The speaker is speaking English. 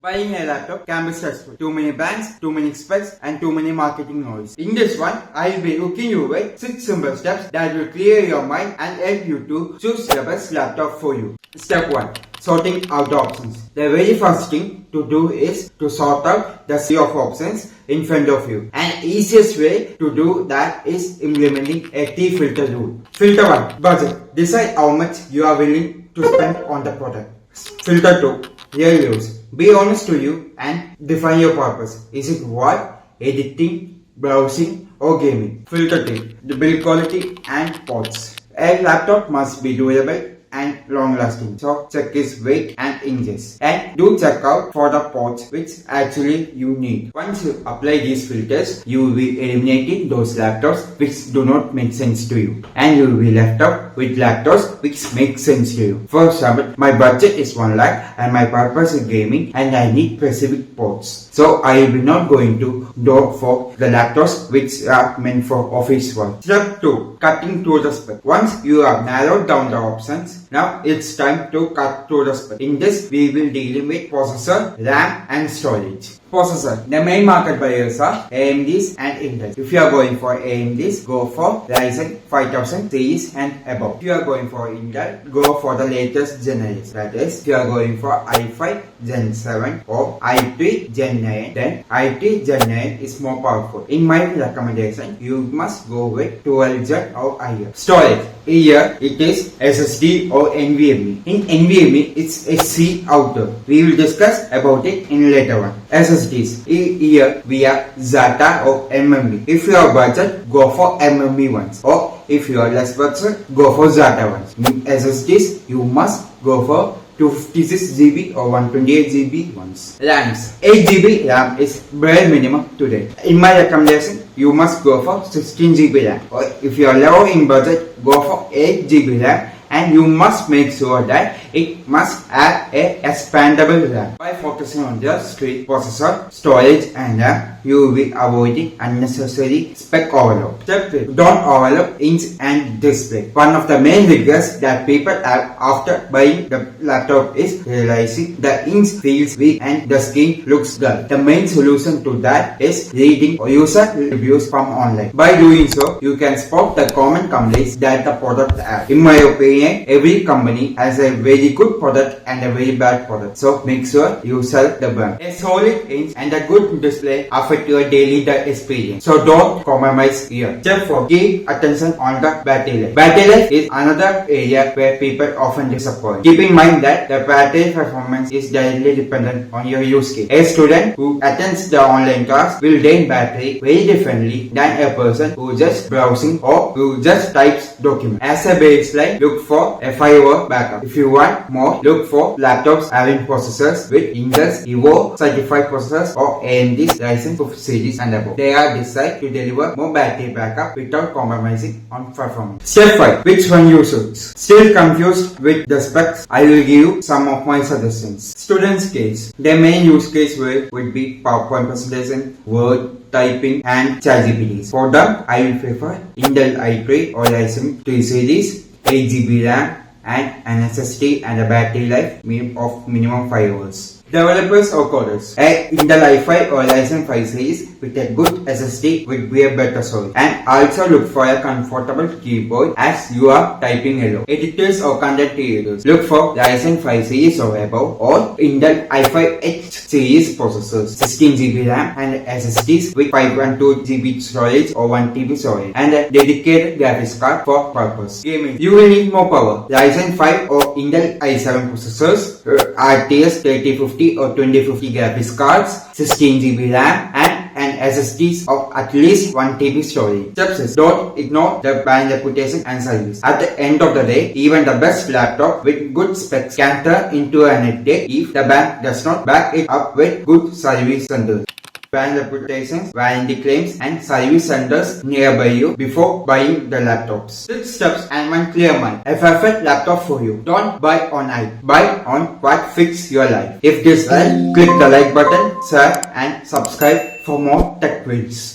Buying a laptop can be stressful. Too many brands, too many specs, and too many marketing noise. In this one, I will be hooking you with 6 simple steps that will clear your mind and help you to choose the best laptop for you. Step 1. Sorting out the options. The very first thing to do is to sort out the sea of options in front of you. And easiest way to do that is implementing a T-filter rule. Filter 1. Budget. Decide how much you are willing to spend on the product. Filter 2. Real use. Be honest to you and define your purpose. Is it work, editing, browsing or gaming? Filter 3. The build quality and ports. A laptop must be durable and long lasting. So check its weight and inches. And do check out for the ports which actually you need. Once you apply these filters, you will be eliminating those laptops which do not make sense to you. And you will be left out with laptops which make sense to you. For example, my budget is 1 lakh and my purpose is gaming and I need specific ports. So I will be not going to go for the laptops which are meant for office work. Step 2. Cutting through the spec. Once you have narrowed down the options, now it's time to cut through the spec. In this, we will deal with processor, RAM and storage. Processor. The main market buyers are AMDs and Intel. If you are going for AMDs, go for Ryzen 5000 series and above. If you are going for Intel, go for the latest generation. That is, if you are going for i5 Gen 7 or i3 Gen 9, then i3 Gen 9 is more powerful. In my recommendation, you must go with 12Z or higher. Storage. Here it is SSD or NVMe. In NVMe, it's SC outer. We will discuss about it in later one. SSDs. Here we are SATA or MME. If you have budget, go for MME ones. Or if you are less budget, go for SATA ones. In SSDs, you must go for 256GB or 128GB ones. RAMs. 8GB RAM is bare minimum today. In my recommendation, you must go for 16GB RAM. Or if you are low in budget, go for 8GB RAM. And you must make sure that it must have a expandable RAM. By focusing on just straight processor, storage and RAM, you will be avoiding unnecessary spec overload. Step 3. Don't overload inks and display. One of the main regrets that people have after buying the laptop is realizing the inks feels weak and the screen looks dull. The main solution to that is reading user reviews from online. By doing so, you can spot the common complaints that the product has. In my opinion, every company has a very good product and a very bad product. So make sure you sell the brand. A solid inch and a good display affect your daily experience. So don't compromise here. Step 4. Keep attention on the battery life. Battery life is another area where people often disappoint. Keep in mind that the battery performance is directly dependent on your use case. A student who attends the online class will drain battery very differently than a person who just browsing or who just types document. As a baseline, look for a 5-hour backup. If you want more, look for laptops having processors with Intel's Evo certified processors or AMD's Ryzen 5 series and above. They are designed to deliver more battery backup without compromising on performance. Step 5. Which one you should? Still confused with the specs? I will give you some of my suggestions. Students case. Their main use case would be PowerPoint presentation, Word, typing and ChatGPT. For them, I will prefer Intel i3 or Ryzen 3 series, 8GB RAM and an SSD and a battery life of minimum 5 hours. Developers or coders. A Intel i5 or Ryzen 5 series with a good SSD would be a better choice. And also look for a comfortable keyboard as you are typing along. Editors or content creators. Look for Ryzen 5 series or above or Intel i5H series processors. 16GB RAM and SSDs with 512GB storage or 1TB storage. And a dedicated graphics card for purpose. Gaming. You will need more power. Ryzen 5 or Intel i7 processors, RTS 3050 or 2050 graphics cards, 16GB RAM and an SSDs of at least 1TB storage. Step 6. Don't ignore the brand reputation and service. At the end of the day, even the best laptop with good specs can turn into a headache if the brand does not back it up with good service centers. Brand reputations, warranty claims and service centers nearby you before buying the laptops. 6 steps and 1 clear mind. A perfect laptop for you. Don't buy on hype. Buy on what fits your life. If this right, click the like button, share and subscribe for more tech videos.